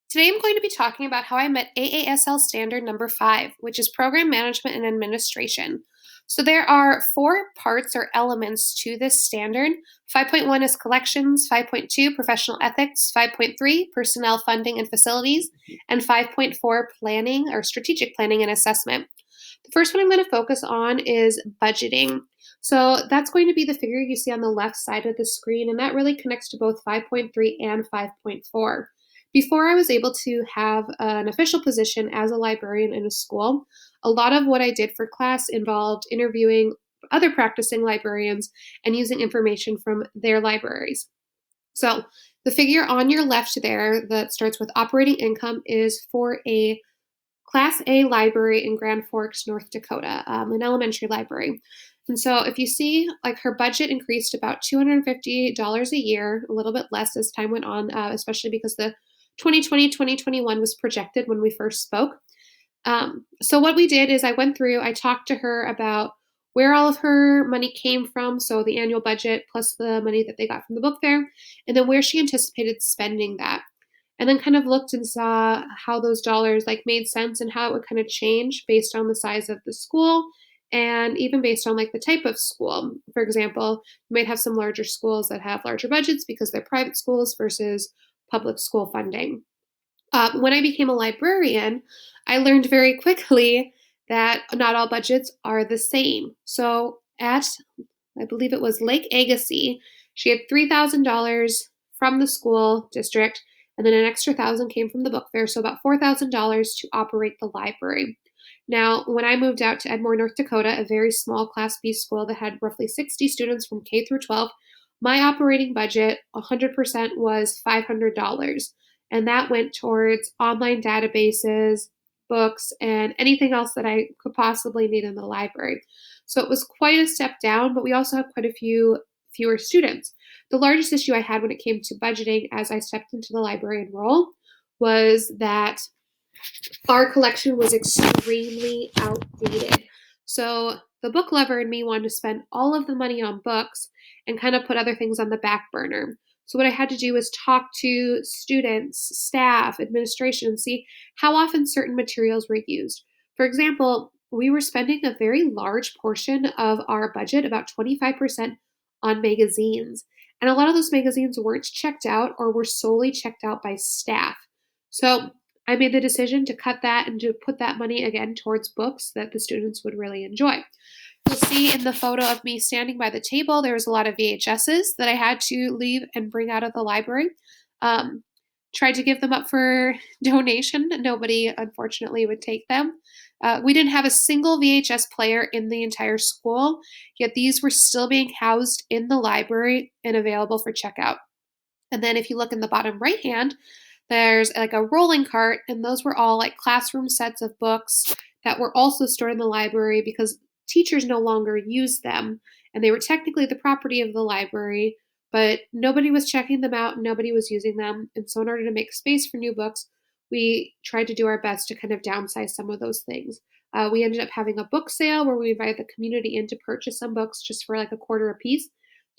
Today I'm going to be talking about how I met AASL Standard number 5, which is Program Management and Administration. So there are four parts or elements to this standard. 5.1 is collections, 5.2 professional ethics, 5.3 personnel funding and facilities, and 5.4 planning or strategic planning and assessment. The first one I'm going to focus on is budgeting. So that's going to be the figure you see on the left side of the screen, and that really connects to both 5.3 and 5.4. Before I was able to have an official position as a librarian in a school, a lot of what I did for class involved interviewing other practicing librarians and using information from their libraries. So the figure on your left there that starts with operating income is for a Class A library in Grand Forks, North Dakota, an elementary library. And so if you see, like her budget increased about $250 a year, a little bit less as time went on, especially because the 2020-2021 was projected when we first spoke. So what we did is I went through, I talked to her about where all of her money came from, so the annual budget plus the money that they got from the book fair, and then where she anticipated spending that. And then kind of looked and saw how those dollars like made sense and how it would kind of change based on the size of the school and even based on like the type of school. For example, you might have some larger schools that have larger budgets because they're private schools versus public school funding. When I became a librarian, I learned very quickly that not all budgets are the same. So at, I believe it was Lake Agassiz, she had $3,000 from the school district, and then an extra thousand came from the book fair, so about $4,000 to operate the library. Now, when I moved out to Edmore, North Dakota, a very small Class B school that had roughly 60 students from K through 12, my operating budget 100% was $500. And that went towards online databases, books, and anything else that I could possibly need in the library. So it was quite a step down, but we also had quite a fewer students. The largest issue I had when it came to budgeting as I stepped into the librarian role was that our collection was extremely outdated. So the book lover in me wanted to spend all of the money on books and kind of put other things on the back burner. So what I had to do was talk to students, staff, administration, and see how often certain materials were used. For example, we were spending a very large portion of our budget, about 25%, on magazines. And a lot of those magazines weren't checked out or were solely checked out by staff. So I made the decision to cut that and to put that money again towards books that the students would really enjoy. You'll see in the photo of me standing by the table, there was a lot of VHSs that I had to leave and bring out of the library. Um, Tried to give them up for donation. Nobody, unfortunately, would take them. We didn't have a single VHS player in the entire school, yet these were still being housed in the library and available for checkout. And then if you look in the bottom right hand, there's like a rolling cart, and those were all like classroom sets of books that were also stored in the library because teachers no longer used them, and they were technically the property of the library, but nobody was checking them out, nobody was using them. And so in order to make space for new books, we tried to do our best to kind of downsize some of those things. We ended up having a book sale where we invited the community in to purchase some books just for like a quarter a piece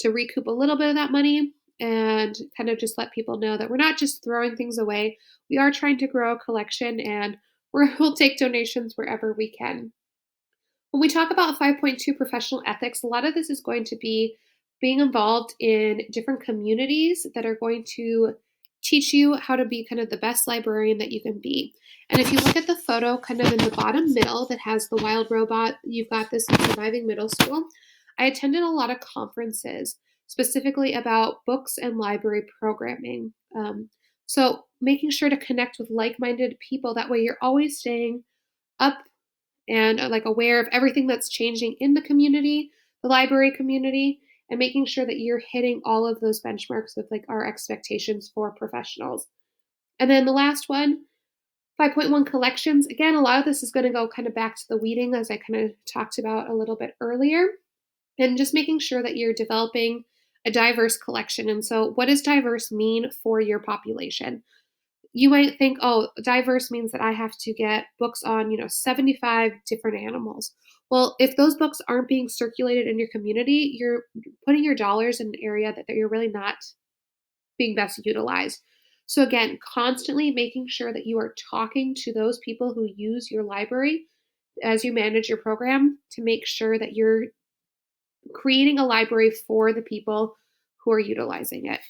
to recoup a little bit of that money and kind of just let people know that we're not just throwing things away. We are trying to grow a collection, and we'll take donations wherever we can. When we talk about 5.2 professional ethics, a lot of this is going to be being involved in different communities that are going to teach you how to be kind of the best librarian that you can be. And if you look at the photo kind of in the bottom middle that has the wild robot, you've got this in Surviving Middle School. I attended a lot of conferences specifically about books and library programming. So making sure to connect with like-minded people, that way you're always staying up and like aware of everything that's changing in the community, the library community, and making sure that you're hitting all of those benchmarks with like our expectations for professionals. And then the last one, 5.1 collections. Again, a lot of this is going to go kind of back to the weeding as I kind of talked about a little bit earlier, and just making sure that you're developing a diverse collection. And so what does diverse mean for your population? You might think, oh, diverse means that I have to get books on, 75 different animals. Well, if those books aren't being circulated in your community, you're putting your dollars in an area that you're really not being best utilized. So, again, constantly making sure that you are talking to those people who use your library as you manage your program to make sure that you're creating a library for the people who are utilizing it.